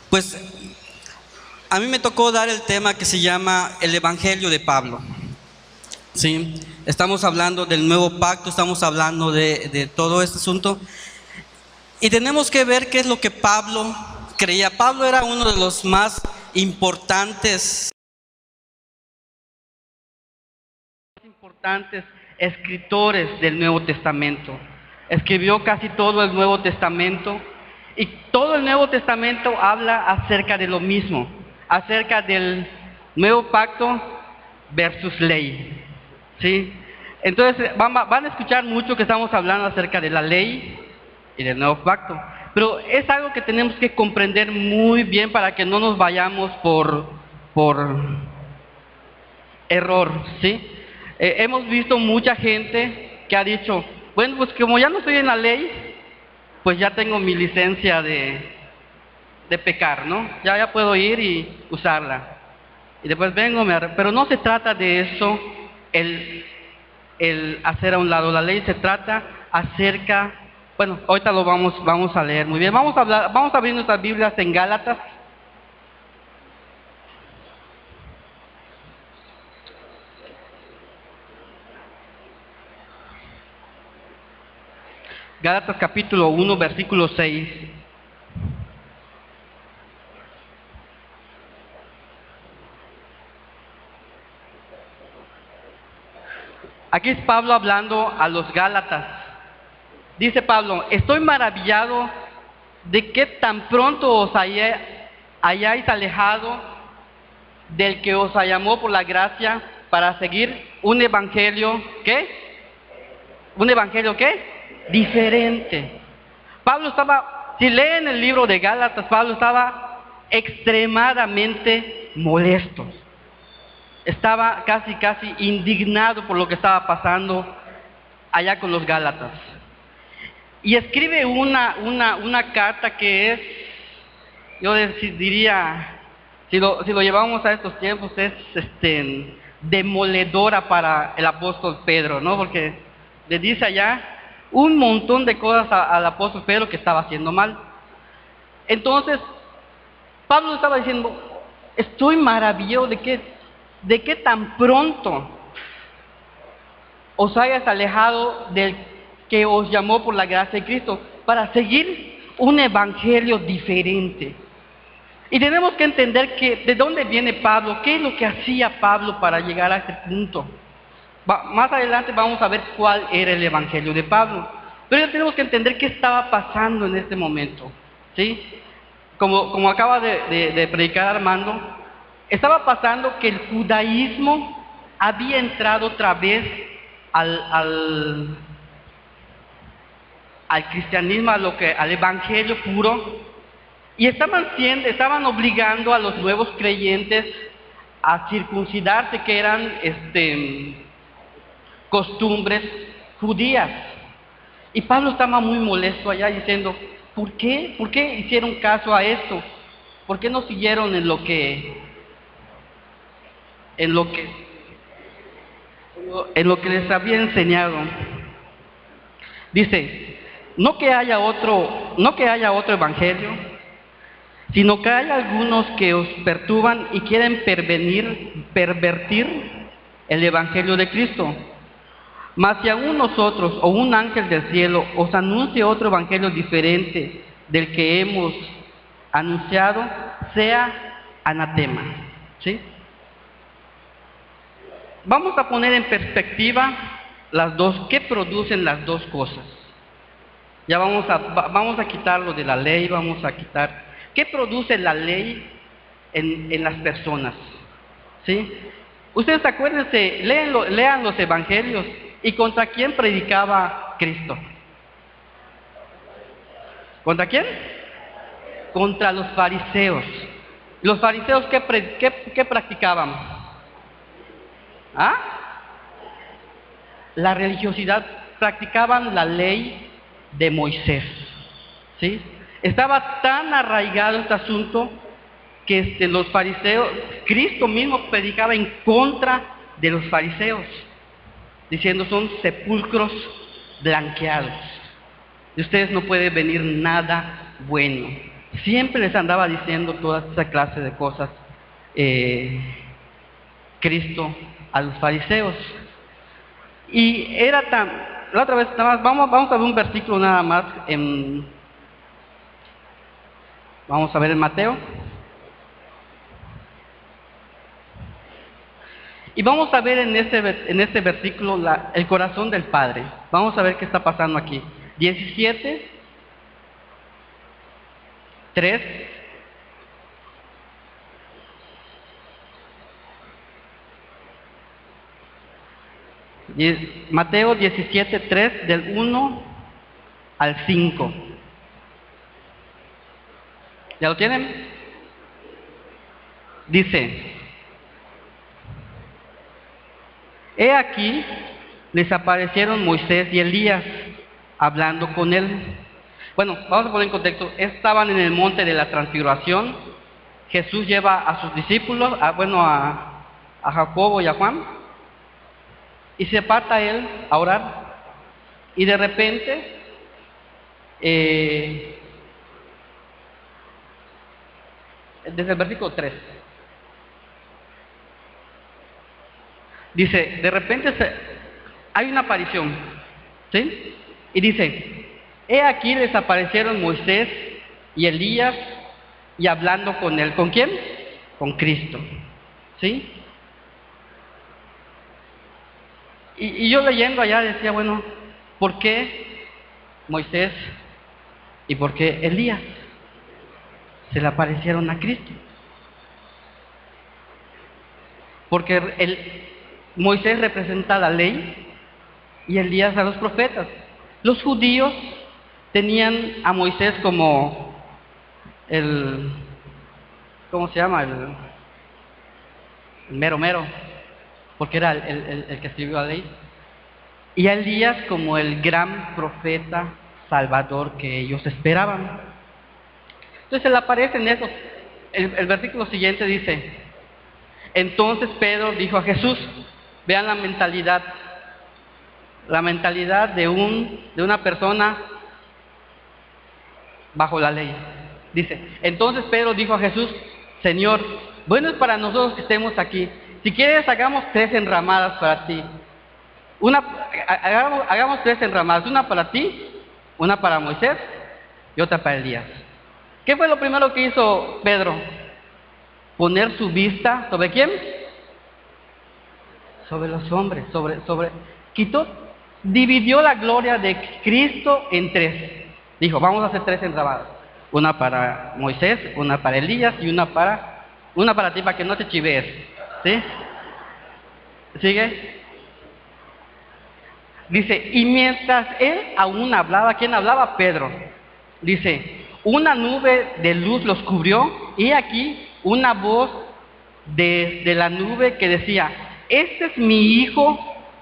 Pues a mí me tocó dar el tema que se llama el Evangelio de Pablo. Sí, estamos hablando del nuevo pacto, estamos hablando de todo este asunto y tenemos que ver qué es lo que Pablo creía. Pablo era uno de los más importantes escritores del Nuevo Testamento. Escribió casi todo el Nuevo Testamento y todo el Nuevo Testamento habla acerca de lo mismo, acerca del nuevo pacto versus ley. ¿Sí? Entonces van a escuchar mucho que estamos hablando acerca de la ley y del nuevo pacto, pero es algo que tenemos que comprender muy bien para que no nos vayamos por error, ¿sí? Hemos visto mucha gente que ha dicho, bueno, pues como ya no estoy en la ley, pues ya tengo mi licencia de pecar, ¿no? Ya puedo ir y usarla. Y después vengo, pero no se trata de eso, el hacer a un lado la ley, se trata acerca, bueno, ahorita lo vamos a leer muy bien. Vamos a abrir nuestras Biblias en Gálatas. Gálatas capítulo 1, versículo 6. Aquí es Pablo hablando a los Gálatas. Dice Pablo, estoy maravillado de que tan pronto os hayáis alejado del que os llamó por la gracia para seguir un evangelio, ¿qué? ¿Un evangelio qué? Diferente. Pablo estaba, si leen el libro de Gálatas, Pablo estaba extremadamente molesto. Estaba casi indignado por lo que estaba pasando allá con los Gálatas. Y escribe una carta que es, yo diría, si lo llevamos a estos tiempos, es demoledora para el apóstol Pedro, ¿no? Porque le dice allá un montón de cosas al apóstol Pedro que estaba haciendo mal. Entonces, Pablo estaba diciendo, estoy maravillado de que tan pronto os hayas alejado del que os llamó por la gracia de Cristo para seguir un evangelio diferente. Y tenemos que entender que de dónde viene Pablo, qué es lo que hacía Pablo para llegar a este punto. Más adelante vamos a ver cuál era el evangelio de Pablo. Pero ya tenemos que entender qué estaba pasando en este momento. ¿Sí? Como acaba de predicar Armando, estaba pasando que el judaísmo había entrado otra vez al cristianismo, al evangelio puro, y estaban obligando a los nuevos creyentes a circuncidarse, que eran costumbres judías. Y Pablo estaba muy molesto allá diciendo, ¿por qué? ¿Por qué hicieron caso a esto? ¿Por qué no siguieron en lo que les había enseñado? Dice, no que haya otro evangelio, sino que hay algunos que os perturban y quieren pervertir el evangelio de Cristo. Mas si aún nosotros o un ángel del cielo os anuncia otro evangelio diferente del que hemos anunciado, sea anatema. ¿Sí? Vamos a poner en perspectiva qué producen las dos cosas. Ya vamos a quitar lo de la ley, vamos a quitar. ¿Qué produce la ley en las personas? ¿Sí? Ustedes acuérdense, lean los evangelios. ¿Y contra quién predicaba Cristo? ¿Contra quién? Contra los fariseos. ¿Los fariseos qué practicaban? ¿Ah? La religiosidad. Practicaban la ley de Moisés. ¿Sí? Estaba tan arraigado este asunto que los fariseos, Cristo mismo predicaba en contra de los fariseos, diciendo son sepulcros blanqueados. De ustedes no puede venir nada bueno. siempre les andaba diciendo toda esa clase de cosas, Cristo, a los fariseos. Y era tan, la otra vez, nada más, vamos a ver un versículo nada más, vamos a ver en Mateo. Y vamos a ver en este versículo el corazón del Padre. Vamos a ver qué está pasando aquí. 17, 3. Mateo 17, 3, del 1 al 5. ¿Ya lo tienen? Dice: He aquí, les aparecieron Moisés y Elías hablando con él. Bueno, vamos a poner en contexto. Estaban en el monte de la transfiguración. Jesús lleva a sus discípulos, a Jacobo y a Juan, y se aparta él a orar. Y de repente, desde el versículo 3, dice, de repente hay una aparición, ¿sí? Y dice: He aquí les aparecieron Moisés y Elías y hablando con él. ¿Con quién? Con Cristo, ¿sí? Y yo leyendo allá decía, bueno, ¿por qué Moisés y por qué Elías se le aparecieron a Cristo? Porque Moisés representa la ley y Elías a los profetas. Los judíos tenían a Moisés como ¿cómo se llama? El mero mero, porque era el que escribió la ley. Y a Elías como el gran profeta salvador que ellos esperaban. Entonces le aparecen esos. El versículo siguiente dice: Entonces Pedro dijo a Jesús, vean la mentalidad de una persona bajo la ley. Dice: Entonces Pedro dijo a Jesús, Señor, bueno es para nosotros que estemos aquí. Si quieres, hagamos 3 enramadas para ti. Hagamos 3 enramadas, una para ti, una para Moisés y otra para Elías. ¿Qué fue lo primero que hizo Pedro? Poner su vista, ¿sobre quién? Sobre los hombres, dividió la gloria de Cristo en 3. Dijo, vamos a hacer 3 enramadas. Una para Moisés, una para Elías y una para ti, para que no te chivees. ¿Sí? ¿Sigue? Dice, y mientras él aún hablaba, ¿quién hablaba? Pedro. Dice, una nube de luz los cubrió, y aquí una voz de la nube que decía: Este es mi Hijo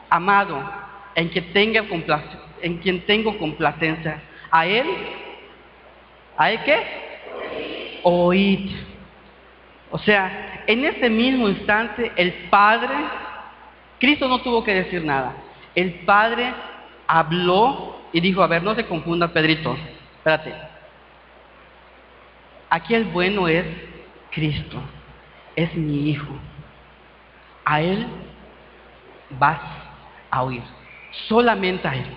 amado, en quien tengo complacencia. ¿A él qué? Oíd. O sea, en ese mismo instante el Padre, Cristo no tuvo que decir nada. El Padre habló y dijo: a ver, no se confunda, Pedrito, espérate. Aquí el bueno es Cristo, es mi Hijo. A Él vas a oír, solamente a Él.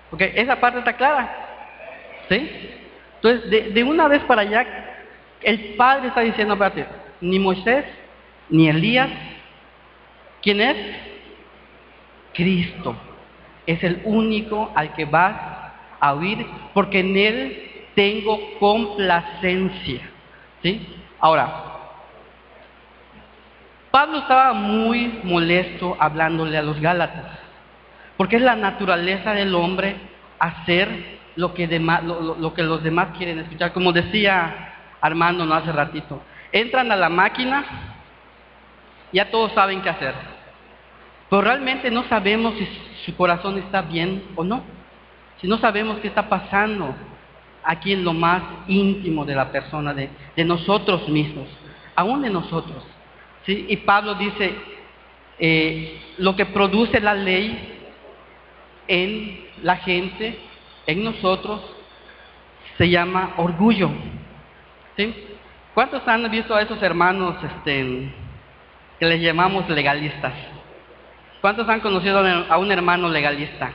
Porque esa parte está clara, ¿sí? Entonces, de una vez para allá, el Padre está diciendo, espérate, ni Moisés, ni Elías. ¿Quién es? Cristo. Es el único al que vas a oír, porque en Él tengo complacencia, ¿sí? Ahora, Pablo estaba muy molesto hablándole a los Gálatas, porque es la naturaleza del hombre hacer lo que los demás quieren escuchar. Como decía Armando no hace ratito, entran a la máquina, ya todos saben qué hacer, pero realmente no sabemos si su corazón está bien o no, si no sabemos qué está pasando aquí en lo más íntimo de la persona, de nosotros mismos, aún de nosotros, ¿sí? Y Pablo dice, lo que produce la ley en la gente, en nosotros, se llama orgullo. ¿Sí? ¿Cuántos han visto a esos hermanos que les llamamos legalistas? ¿Cuántos han conocido a un hermano legalista?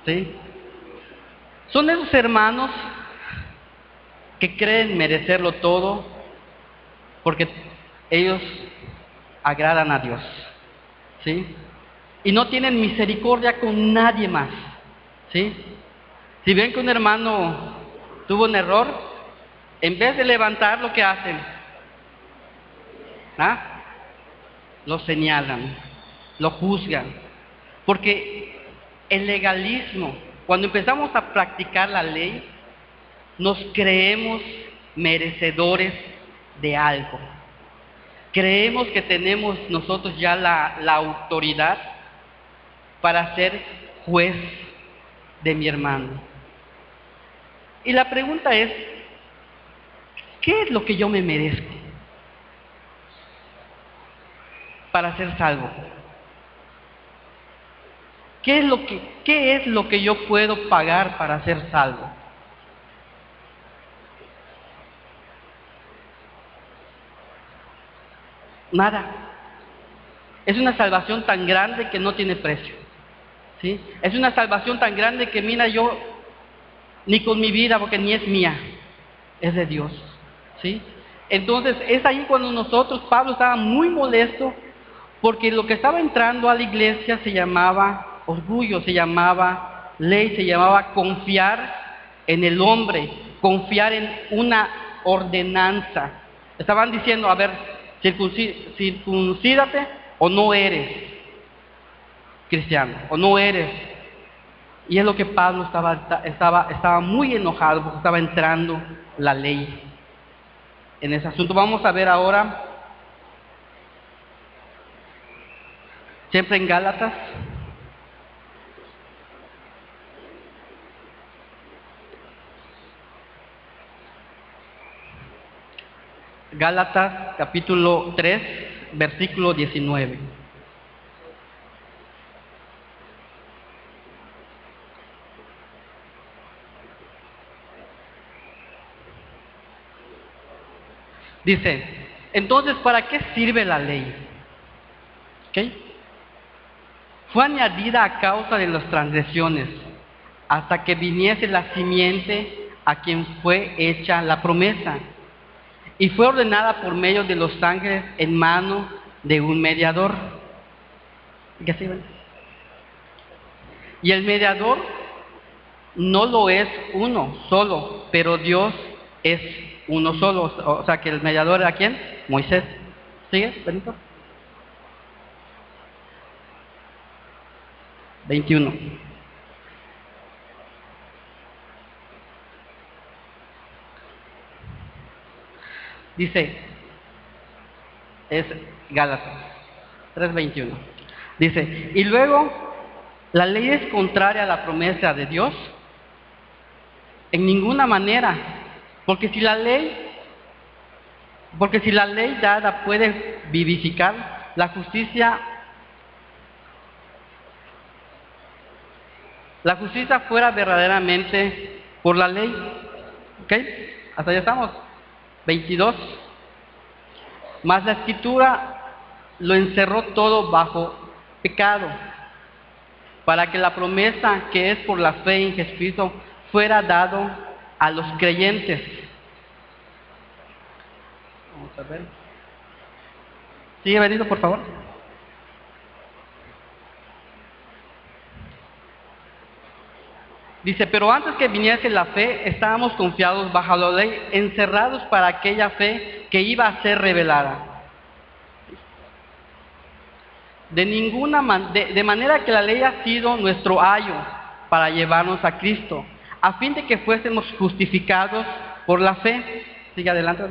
¿Sí? Son esos hermanos que creen merecerlo todo porque ellos agradan a Dios, ¿sí? Y no tienen misericordia con nadie más, ¿sí? Si ven que un hermano tuvo un error, en vez de levantar, lo que hacen, ¿ah? Lo señalan, lo juzgan, porque el legalismo, cuando empezamos a practicar la ley, nos creemos merecedores de algo. Creemos que tenemos nosotros ya la autoridad para ser juez de mi hermano. Y la pregunta es, ¿qué es lo que yo me merezco para ser salvo? ¿Qué es lo que yo puedo pagar para ser salvo? Nada. Es una salvación tan grande que no tiene precio, ¿sí? Es una salvación tan grande que, mira, yo ni con mi vida, porque ni es mía, es de Dios, ¿sí? Entonces es ahí cuando Pablo estaba muy molesto, porque lo que estaba entrando a la iglesia se llamaba orgullo, se llamaba ley, se llamaba confiar en el hombre, confiar en una ordenanza. Estaban diciendo, a ver, circuncídate o no eres cristiano, o no eres. Y es lo que Pablo estaba muy enojado, porque estaba entrando la ley en ese asunto. Vamos a ver ahora, siempre en Gálatas. Gálatas capítulo 3, versículo 19. Dice, entonces, ¿para qué sirve la ley? ¿Ok? Fue añadida a causa de las transgresiones, hasta que viniese la simiente a quien fue hecha la promesa, y fue ordenada por medio de los ángeles en mano de un mediador. ¿Qué se ven? Y el mediador no lo es uno solo, pero Dios es uno solo. O sea que el mediador era ¿quién? Moisés. ¿Sigue, Benito? 21. Dice, es Gálatas 3:21. Dice, y luego, ¿la ley es contraria a la promesa de Dios? En ninguna manera, porque si la ley dada puede vivificar, la justicia fuera verdaderamente por la ley. ¿Ok? Hasta allá estamos. 22. Mas la escritura lo encerró todo bajo pecado, para que la promesa que es por la fe en Jesucristo fuera dado a los creyentes. Vamos a ver. Sigue, Benito, por favor. Dice, pero antes que viniese la fe, estábamos confiados bajo la ley, encerrados para aquella fe que iba a ser revelada. De manera que la ley ha sido nuestro ayo para llevarnos a Cristo, a fin de que fuésemos justificados por la fe. Sigue adelante.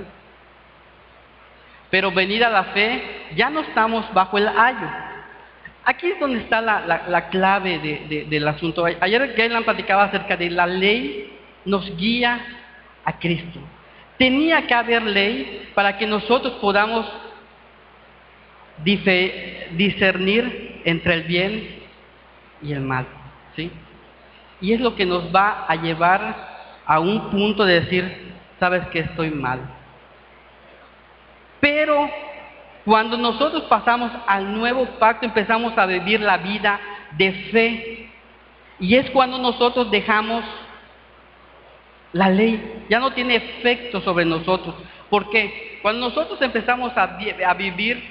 Pero venida la fe, ya no estamos bajo el ayo. Aquí es donde está la clave del asunto. Ayer Gaylan platicaba acerca de la ley nos guía a Cristo. Tenía que haber ley para que nosotros podamos discernir entre el bien y el mal, ¿sí? Y es lo que nos va a llevar a un punto de decir, sabes que estoy mal. Pero cuando nosotros pasamos al nuevo pacto, empezamos a vivir la vida de fe. Y es cuando nosotros dejamos la ley, ya no tiene efecto sobre nosotros. ¿Por qué? Cuando nosotros empezamos a vivir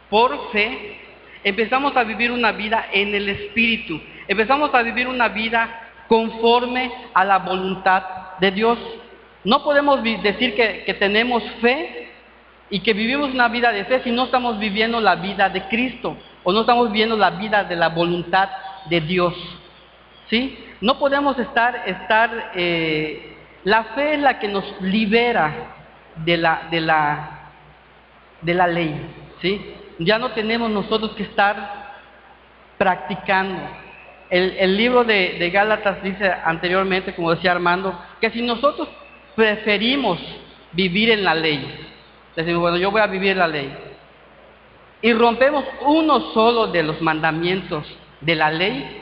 por fe, empezamos a vivir una vida en el Espíritu, empezamos a vivir una vida conforme a la voluntad de Dios. No podemos decir que tenemos fe y que vivimos una vida de fe si no estamos viviendo la vida de Cristo o no estamos viviendo la vida de la voluntad de Dios. ¿Sí? No podemos la fe es la que nos libera de la ley, ¿sí? Ya no tenemos nosotros que estar practicando. El libro de Gálatas dice anteriormente, como decía Armando, que si nosotros preferimos vivir en la ley, decimos, bueno, yo voy a vivir la ley, y rompemos uno solo de los mandamientos de la ley,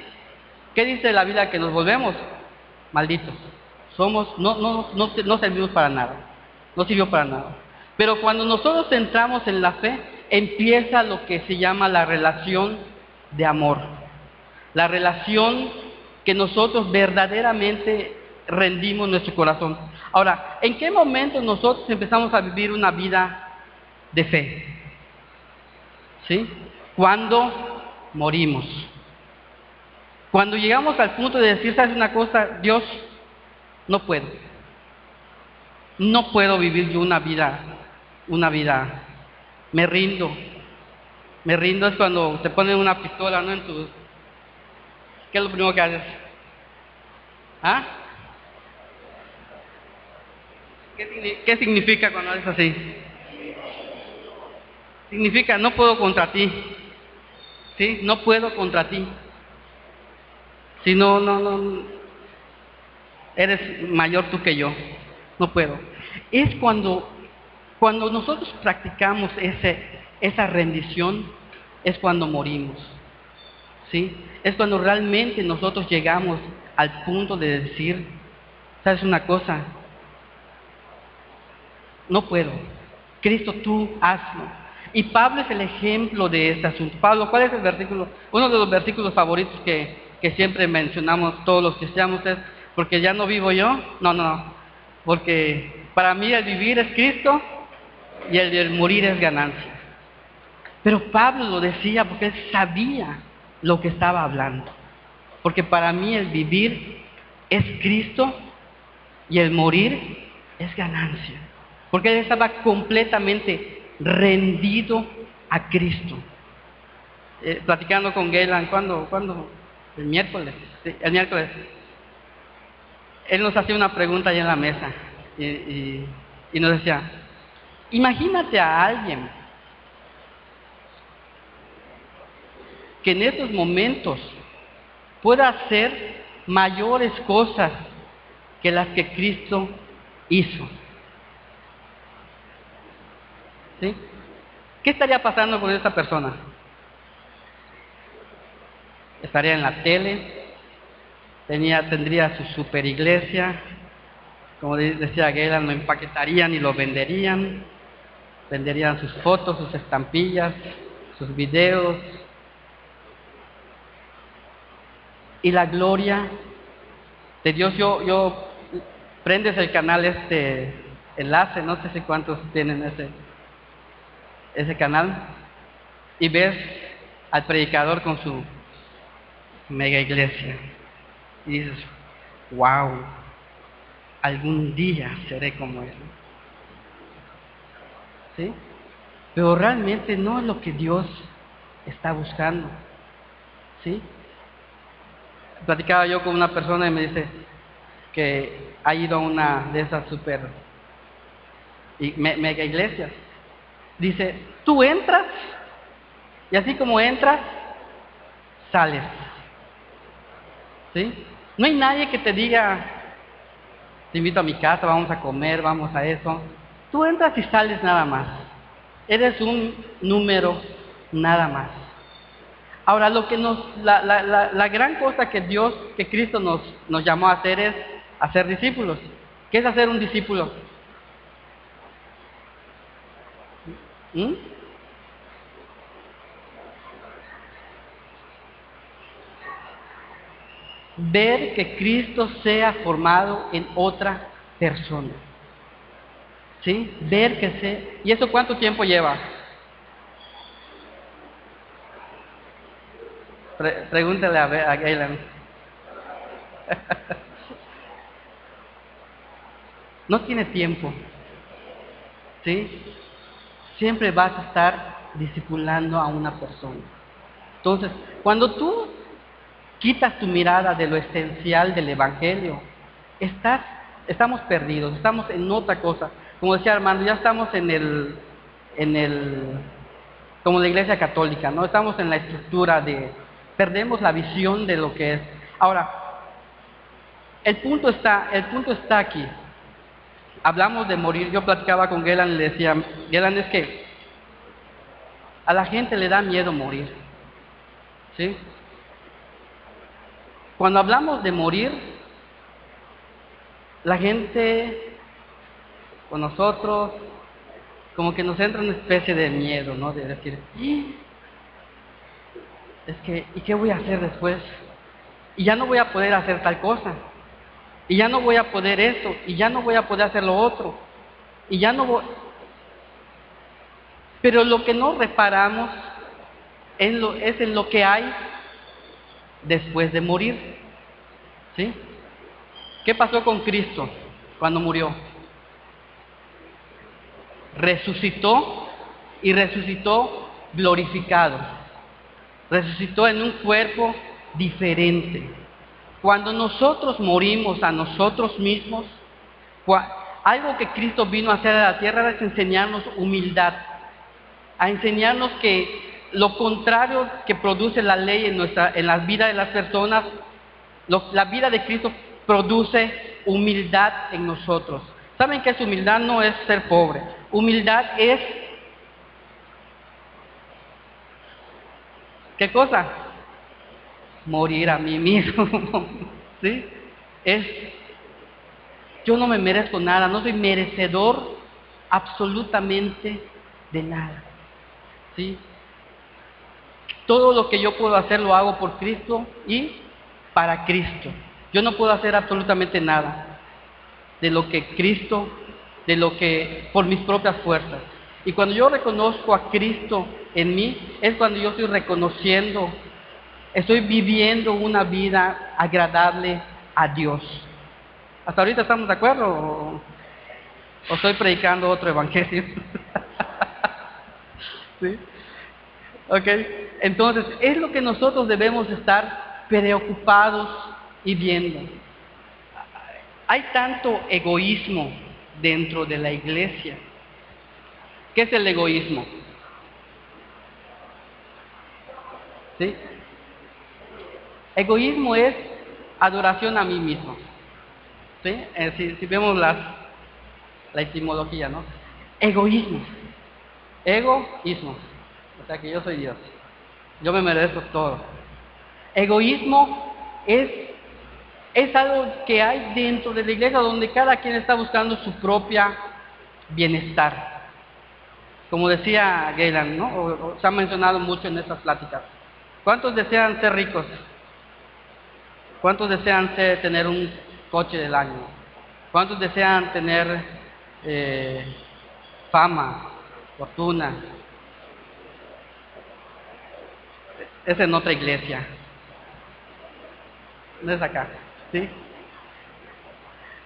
¿qué dice la Biblia? Que nos volvemos malditos. No servimos para nada. No sirvió para nada. Pero cuando nosotros entramos en la fe, empieza lo que se llama la relación de amor. La relación que nosotros verdaderamente rendimos nuestro corazón. Ahora, ¿en qué momento nosotros empezamos a vivir una vida de fe? ¿Sí? Cuando morimos. Cuando llegamos al punto de decir, ¿sabes una cosa? Dios, no puedo. No puedo vivir yo una vida. Me rindo. Me rindo es cuando te ponen una pistola, ¿no? ¿Qué es lo primero que haces? ¿Ah? ¿Qué significa cuando es así? Significa, no puedo contra ti. ¿Sí? No puedo contra ti. Si no, eres mayor tú que yo, no puedo. Es cuando nosotros practicamos esa rendición, es cuando morimos, ¿sí? Es cuando realmente nosotros llegamos al punto de decir, ¿sabes una cosa? No puedo. Cristo, tú hazlo. Y Pablo es el ejemplo de este asunto. Pablo, ¿cuál es el versículo? Uno de los versículos favoritos que siempre mencionamos todos los cristianos es, porque ya no vivo yo, no, porque para mí el vivir es Cristo y el morir es ganancia. Pero Pablo lo decía porque él sabía lo que estaba hablando. Porque para mí el vivir es Cristo y el morir es ganancia. Porque él estaba completamente rendido a Cristo. Platicando con Gaylan, ¿cuándo? El miércoles. Sí, el miércoles. Él nos hacía una pregunta allá en la mesa y nos decía, imagínate a alguien que en estos momentos pueda hacer mayores cosas que las que Cristo hizo. ¿Sí? ¿Qué estaría pasando con esa persona? Estaría en la tele, tendría su super iglesia, como decía Gaylan, lo empaquetarían y lo venderían sus fotos, sus estampillas, sus videos, y la gloria de Dios. Yo prendes el canal enlace, no sé si cuántos tienen ese canal, y ves al predicador con su mega iglesia y dices, wow, algún día seré como él. ¿Sí? Pero realmente no es lo que Dios está buscando. ¿Sí? Platicaba yo con una persona y me dice que ha ido a una de esas mega iglesias. Dice, tú entras y así como entras, sales. ¿Sí? No hay nadie que te diga, te invito a mi casa, vamos a comer, vamos a eso. Tú entras y sales nada más. Eres un número nada más. Ahora, lo que la gran cosa que que Cristo nos llamó a hacer es hacer discípulos. ¿Qué es hacer un discípulo? ¿Mm? Ver que Cristo sea formado en otra persona. ¿Sí? Ver que se... ¿Y eso cuánto tiempo lleva? Pregúntale a Gaylan. No tiene tiempo. ¿Sí? Siempre vas a estar discipulando a una persona. Entonces, cuando tú quitas tu mirada de lo esencial del Evangelio, estamos perdidos, estamos en otra cosa. Como decía Armando, ya estamos como la Iglesia Católica, ¿no? Estamos en la estructura perdemos la visión de lo que es. Ahora, el punto está aquí. Hablamos de morir, yo platicaba con Gelan y le decía, Gelan, es que a la gente le da miedo morir, ¿sí? Cuando hablamos de morir, la gente, con nosotros, como que nos entra una especie de miedo, ¿no? De decir, es que, ¿y qué voy a hacer después? Y ya no voy a poder hacer tal cosa, y ya no voy a poder esto, y ya no voy a poder hacer lo otro, y ya no voy... Pero lo que no reparamos es en lo que hay después de morir, ¿sí? ¿Qué pasó con Cristo cuando murió? Resucitó, y resucitó glorificado. Resucitó en un cuerpo diferente. Cuando nosotros morimos a nosotros mismos, algo que Cristo vino a hacer a la tierra es enseñarnos humildad, a enseñarnos que lo contrario que produce la ley en la vida de las personas, la vida de Cristo produce humildad en nosotros. ¿Saben qué es humildad? No es ser pobre. Humildad es, ¿qué cosa? Morir a mí mismo. ¿Sí? Es, yo no me merezco nada, no soy merecedor absolutamente de nada. ¿Sí? Todo lo que yo puedo hacer lo hago por Cristo y para Cristo. Yo no puedo hacer absolutamente nada de lo que Cristo, por mis propias fuerzas. Y cuando yo reconozco a Cristo en mí, es cuando yo estoy reconociendo, estoy viviendo una vida agradable a Dios. ¿Hasta ahorita estamos de acuerdo? ¿O estoy predicando otro evangelio? ¿Sí? ¿Ok? Entonces, es lo que nosotros debemos estar preocupados y viendo. Hay tanto egoísmo dentro de la iglesia. ¿Qué es el egoísmo? ¿Sí? Egoísmo es adoración a mí mismo. ¿Sí? Si vemos la etimología, ¿no? Egoísmo. Egoísmo. O sea que yo soy Dios. Yo me merezco todo. Egoísmo es algo que hay dentro de la iglesia donde cada quien está buscando su propia bienestar. Como decía Gaylan, ¿no? O se ha mencionado mucho en estas pláticas. ¿Cuántos desean ser ricos? ¿Cuántos desean tener un coche del año? ¿Cuántos desean tener fama, fortuna? Es en otra iglesia, no es acá, ¿sí?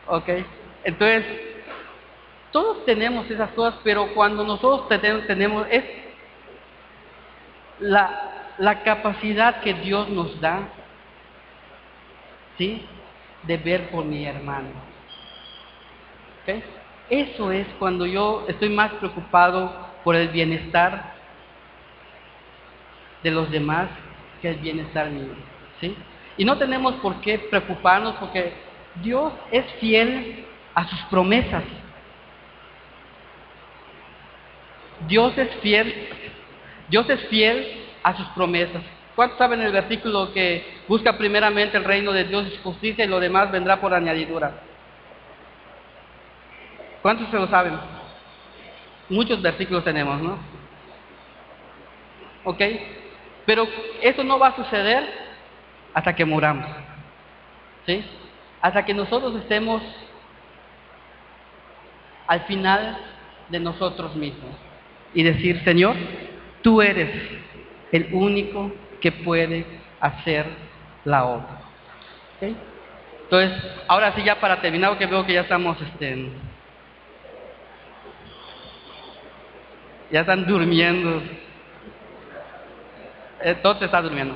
Ok, entonces, todos tenemos esas cosas, pero cuando nosotros tenemos, es la capacidad que Dios nos da, ¿sí? De ver por mi hermano. ¿Ok? Eso es cuando yo estoy más preocupado por el bienestar de los demás que el bienestar mío, ¿sí? Y no tenemos por qué preocuparnos porque Dios es fiel a sus promesas. Dios es fiel a sus promesas. ¿Cuántos saben el versículo que busca primeramente el reino de Dios y su justicia y lo demás vendrá por añadidura? ¿Cuántos se lo saben? Muchos versículos tenemos, ¿no? ¿Ok? Pero eso no va a suceder hasta que muramos, ¿sí? Hasta que nosotros estemos al final de nosotros mismos y decir, Señor, tú eres el único que puede hacer la obra. ¿Ok? Entonces, ahora sí ya para terminar, porque veo que ya estamos, ya están durmiendo. Todo te está durmiendo.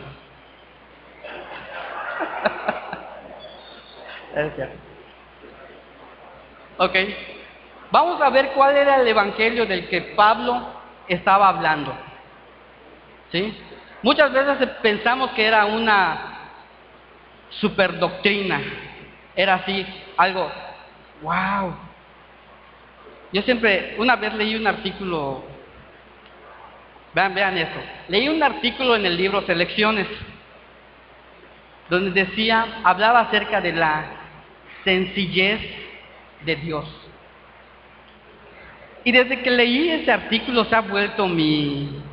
Es cierto. Ok. Vamos a ver cuál era el evangelio del que Pablo estaba hablando. ¿Sí? Muchas veces pensamos que era una superdoctrina. Era así, algo, wow. Yo siempre, una vez leí un artículo, vean esto. Leí un artículo en el libro Selecciones, donde decía, hablaba acerca de la sencillez de Dios. Y desde que leí ese artículo se ha vuelto mi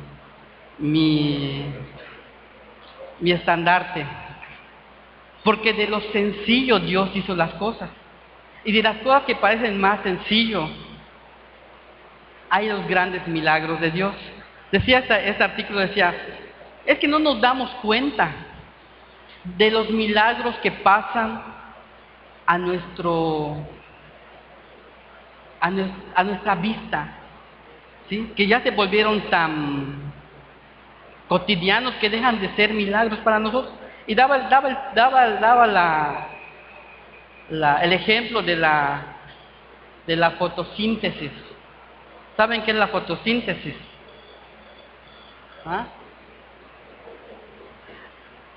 estandarte. Porque de lo sencillo Dios hizo las cosas. Y de las cosas que parecen más sencillo, hay los grandes milagros de Dios. Decía este artículo, decía, es que no nos damos cuenta de los milagros que pasan a nuestra vista, ¿sí? Que ya se volvieron tan cotidianos que dejan de ser milagros para nosotros. Y daba el ejemplo de la fotosíntesis. ¿Saben qué es la fotosíntesis? ¿Ah?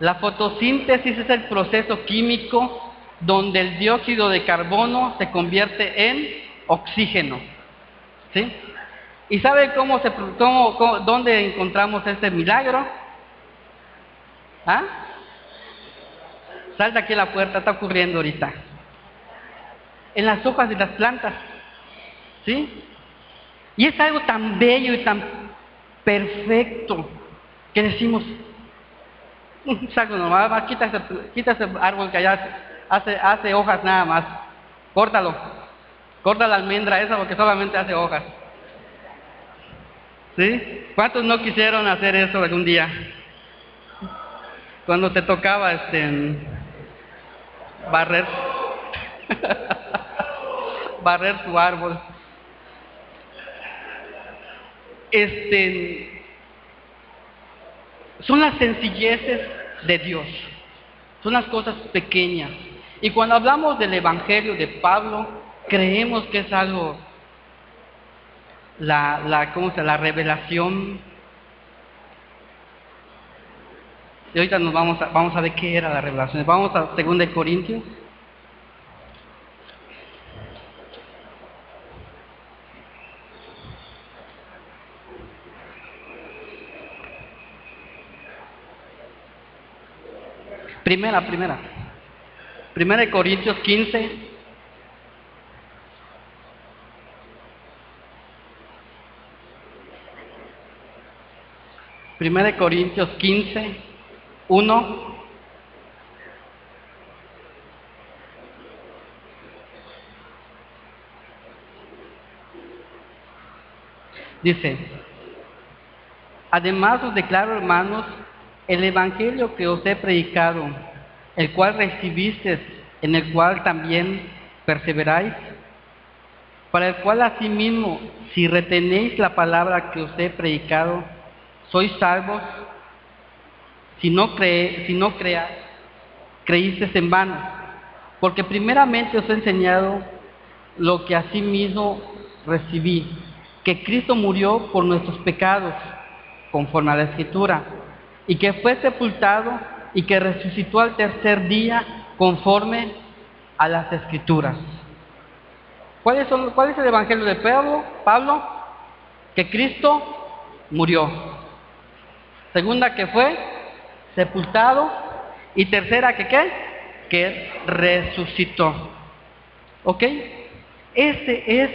La fotosíntesis es el proceso químico donde el dióxido de carbono se convierte en oxígeno. ¿Sí? ¿Y sabe dónde encontramos este milagro? ¿Ah? Salta aquí a la puerta, está ocurriendo ahorita. En las hojas de las plantas. ¿Sí? Y es algo tan bello y tan perfecto que decimos, saco nomás, quita ese árbol que allá hace hojas nada más. Córtalo. Corta la almendra esa porque solamente hace hojas. ¿Sí? ¿Cuántos no quisieron hacer eso algún día? Cuando te tocaba barrer barrer tu árbol. Son las sencilleces de Dios. Son las cosas pequeñas. Y cuando hablamos del evangelio de Pablo, creemos que es algo la revelación. Y ahorita vamos a ver qué era la revelación. Vamos a 2 Corintios. Primera. 1 Corintios 15. Primera de Corintios 15, 1. Dice, además os declaro, hermanos, el evangelio que os he predicado, el cual recibisteis, en el cual también perseveráis, para el cual asimismo, si retenéis la palabra que os he predicado, sois salvos, si no creísteis en vano, porque primeramente os he enseñado lo que asimismo recibí, que Cristo murió por nuestros pecados, conforme a la Escritura, y que fue sepultado y que resucitó al tercer día, conforme a las Escrituras. ¿Cuál es el evangelio de Pablo? Que Cristo murió. Segunda, que fue sepultado, y tercera, ¿que qué? Que resucitó. ¿Ok? Ese es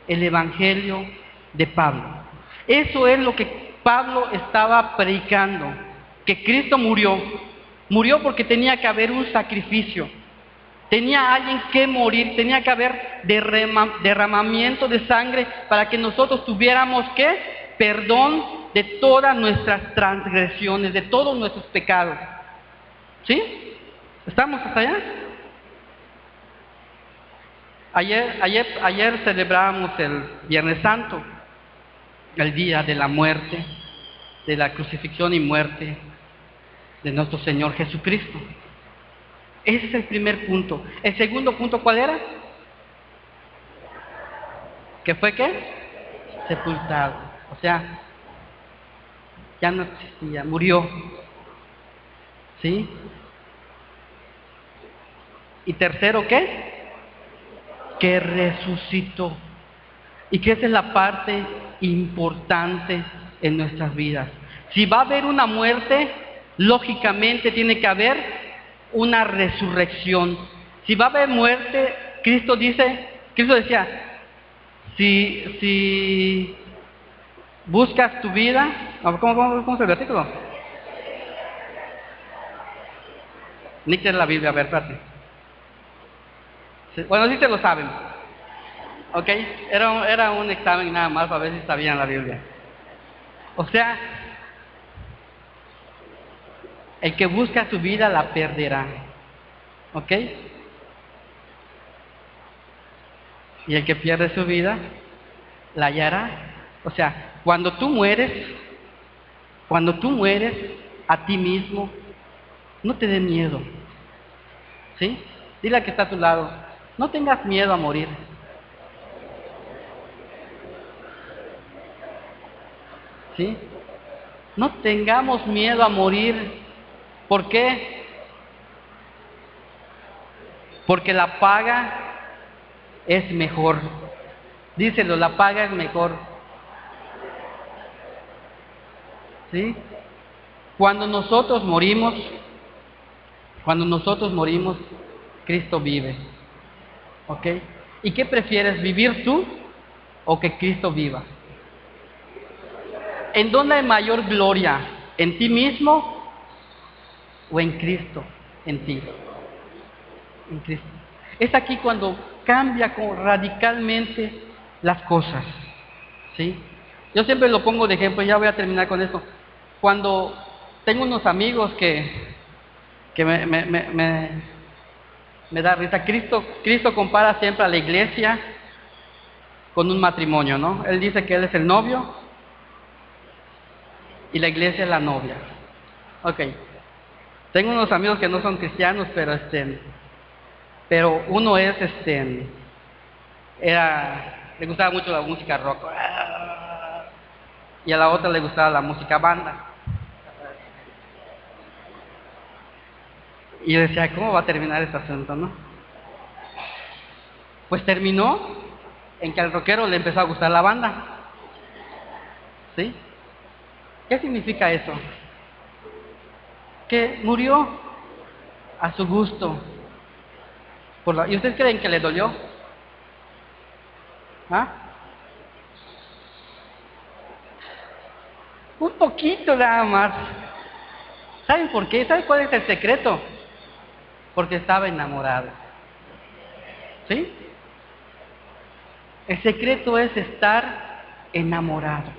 el Evangelio de Pablo. Eso es lo que Pablo estaba predicando, que Cristo murió. Murió porque tenía que haber un sacrificio. Tenía alguien que morir, tenía que haber derramamiento de sangre para que nosotros tuviéramos, ¿qué? Perdón de todas nuestras transgresiones, de todos nuestros pecados. ¿Sí? ¿Estamos hasta allá? Ayer celebrábamos el Viernes Santo, el día de la muerte, de la crucifixión y muerte de nuestro Señor Jesucristo. Ese es el primer punto. El segundo punto, ¿cuál era? ¿Qué fue qué? Sepultado. O sea, ya no existía, murió. ¿Sí? Y tercero, ¿qué? Que resucitó. Y que esa es la parte importante en nuestras vidas. Si va a haber una muerte, lógicamente tiene que haber una resurrección. Si va a haber muerte, Cristo decía, si buscas tu vida, ¿cómo es el versículo? Ni que es la Biblia, a ver, espérate. Bueno, sí se lo saben. Ok, era un examen nada más para ver si sabían la Biblia. O sea, el que busca su vida la perderá. ¿Ok? Y el que pierde su vida la hallará. O sea, cuando tú mueres a ti mismo, no te dé miedo. ¿Sí? Dile al que está a tu lado, no tengas miedo a morir. ¿Sí? No tengamos miedo a morir. ¿Por qué? Porque la paga es mejor. Díselo, la paga es mejor. ¿Sí? Cuando nosotros morimos, Cristo vive. ¿Ok? ¿Y qué prefieres, vivir tú o que Cristo viva? ¿En dónde hay mayor gloria? ¿En ti mismo o en Cristo? En ti. En Cristo. Es aquí cuando cambia radicalmente las cosas. ¿Sí? Yo siempre lo pongo de ejemplo, ya voy a terminar con esto. Cuando tengo unos amigos que me da risa, Cristo compara siempre a la iglesia con un matrimonio, ¿no? Él dice que Él es el novio y la iglesia es la novia. Ok. Tengo unos amigos que no son cristianos, pero uno le gustaba mucho la música rock, y a la otra le gustaba la música banda. Y yo decía, ¿cómo va a terminar este asunto, no? Pues terminó en que al rockero le empezó a gustar la banda. ¿Sí? ¿Qué significa eso? Que murió a su gusto. ¿Y ustedes creen que le dolió? ¿Ah? Un poquito nada más. ¿Saben por qué? ¿Saben cuál es el secreto? Porque estaba enamorado. ¿Sí? El secreto es estar enamorado.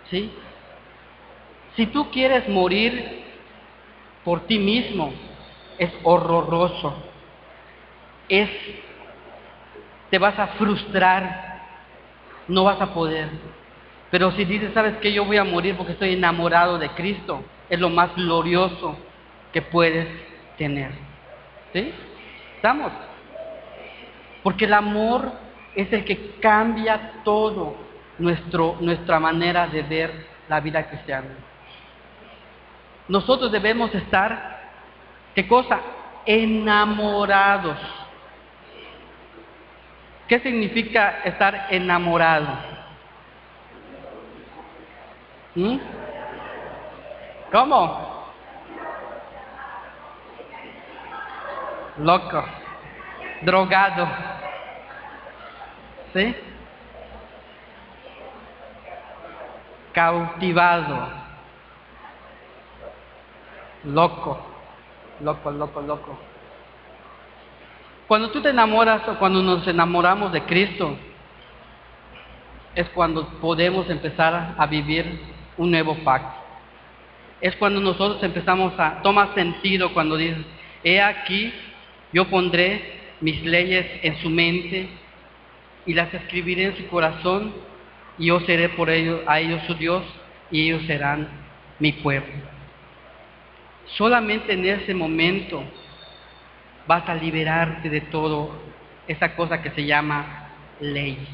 ¿Sí? Si tú quieres morir por ti mismo, es horroroso. Te vas a frustrar, no vas a poder. Pero si dices, ¿sabes qué? Yo voy a morir porque estoy enamorado de Cristo, es lo más glorioso que puedes tener. ¿Sí? ¿Estamos? Porque el amor es el que cambia todo nuestra manera de ver la vida cristiana. Nosotros debemos estar, ¿qué cosa? Enamorados. ¿Qué significa estar enamorado? ¿Mm? ¿Cómo? loco, drogado, ¿sí? Cautivado, loco, loco, loco, loco. Cuando tú te enamoras o cuando nos enamoramos de Cristo, es cuando podemos empezar a vivir un nuevo pacto. Es cuando nosotros empezamos toma sentido cuando dices, he aquí, yo pondré mis leyes en su mente y las escribiré en su corazón, y yo seré por ellos, a ellos su Dios, y ellos serán mi pueblo. Solamente en ese momento vas a liberarte de todo esa cosa que se llama ley.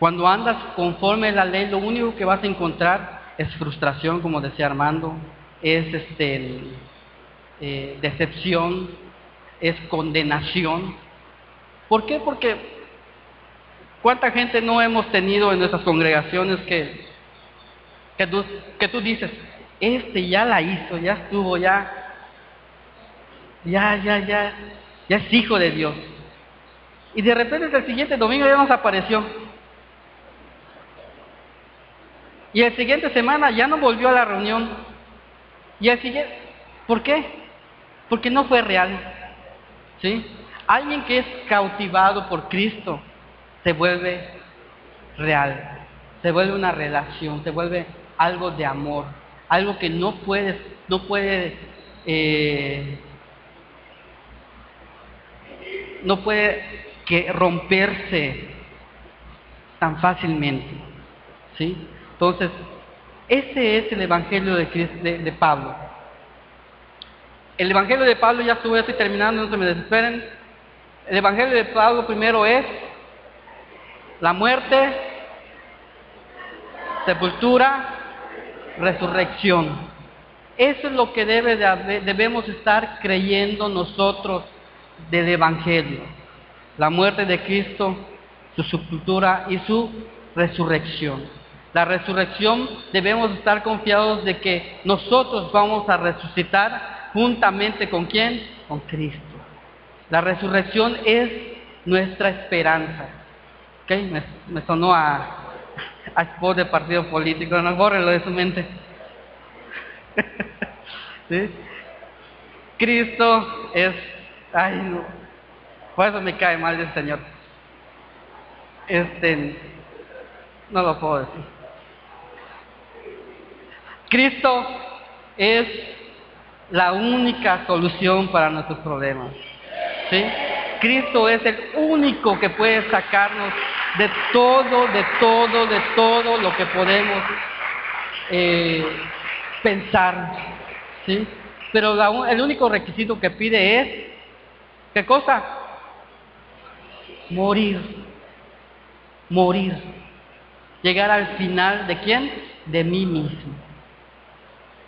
Cuando andas conforme a la ley, lo único que vas a encontrar es frustración, como decía Armando, es decepción, es condenación. ¿Por qué? Porque ¿cuánta gente no hemos tenido en nuestras congregaciones que tú dices, ya la hizo, ya estuvo, ya es hijo de Dios? Y de repente el siguiente domingo ya nos apareció. Y el siguiente semana ya no volvió a la reunión. Y el siguiente, ¿por qué? Porque no fue real. ¿Sí? Alguien que es cautivado por Cristo se vuelve real, se vuelve una relación, se vuelve algo de amor, algo que no puede que romperse tan fácilmente, ¿sí? Entonces, ese es el evangelio de Pablo. El evangelio de Pablo, ya estoy terminando, no se me desesperen. El evangelio de Pablo primero es la muerte, sepultura, resurrección. Eso es lo que debemos estar creyendo nosotros del evangelio. La muerte de Cristo, su sepultura y su resurrección. La resurrección, debemos estar confiados de que nosotros vamos a resucitar juntamente ¿con quién? Con Cristo. La resurrección es nuestra esperanza. ¿Okay? Me sonó a spot de partido político, no, bórrelo de su mente. ¿Sí? Cristo es, ay no, por eso me cae mal el Señor. No lo puedo decir. Cristo es la única solución para nuestros problemas. ¿Sí? Cristo es el único que puede sacarnos de todo lo que podemos pensar. ¿Sí? Pero el único requisito que pide es, ¿qué cosa? Morir. Llegar al final ¿de quién? De mí mismo.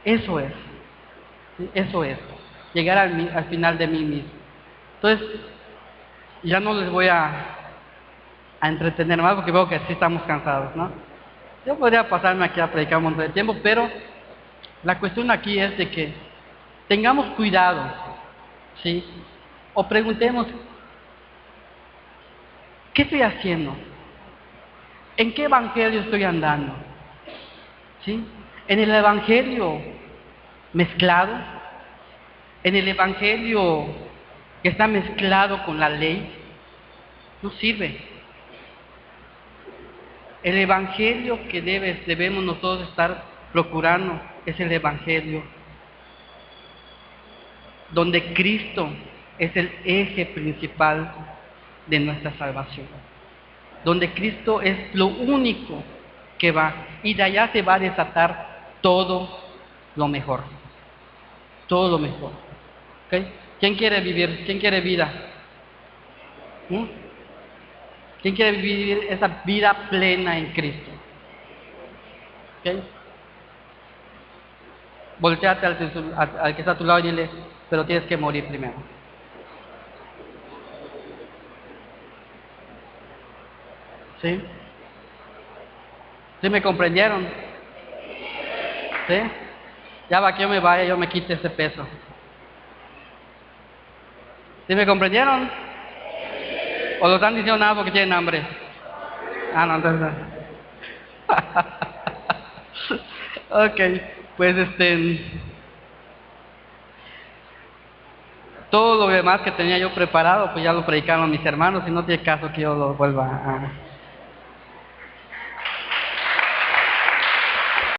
Eso es. ¿Sí? Eso es. Llegar al final de mí mismo. Entonces, ya no les voy a entretener más porque veo que sí estamos cansados, ¿no? Yo podría pasarme aquí a predicar un montón de tiempo, pero la cuestión aquí es de que tengamos cuidado, ¿sí? O preguntemos, ¿qué estoy haciendo? ¿En qué evangelio estoy andando? ¿Sí? ¿En el evangelio mezclado? ¿En el evangelio que está mezclado con la ley? No sirve. El evangelio que debemos nosotros estar procurando es el evangelio donde Cristo es el eje principal de nuestra salvación, donde Cristo es lo único que va, y de allá se va a desatar todo lo mejor, todo lo mejor. ¿Okay? ¿Quién quiere vivir? ¿Quién quiere vida? ¿Mm? ¿Quién quiere vivir esa vida plena en Cristo? ¿Okay? Volteate al que está a tu lado y dile, pero tienes que morir primero. ¿Sí? ¿Sí me comprendieron? ¿Sí? Ya va que yo me vaya, yo me quite ese peso. ¿Sí me comprendieron? ¿O lo están diciendo nada porque tienen hambre? Ah, no, entonces no. Ok, pues todo lo demás que tenía yo preparado, pues ya lo predicaron mis hermanos y no tiene caso que yo lo vuelva a